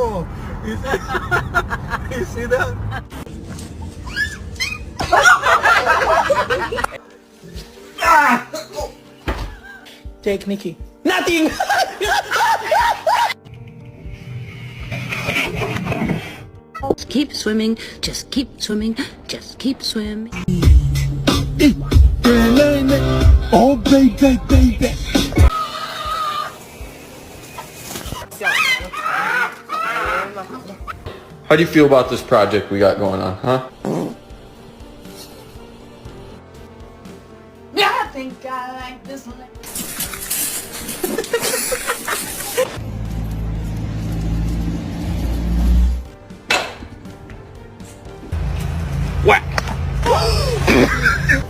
Oh, you see that? Take Nikki. Nothing! Just keep swimming, just keep swimming, just keep swimming. Oh, baby, baby. How do you feel about this project we got going on, huh? Yeah, I think I like this one.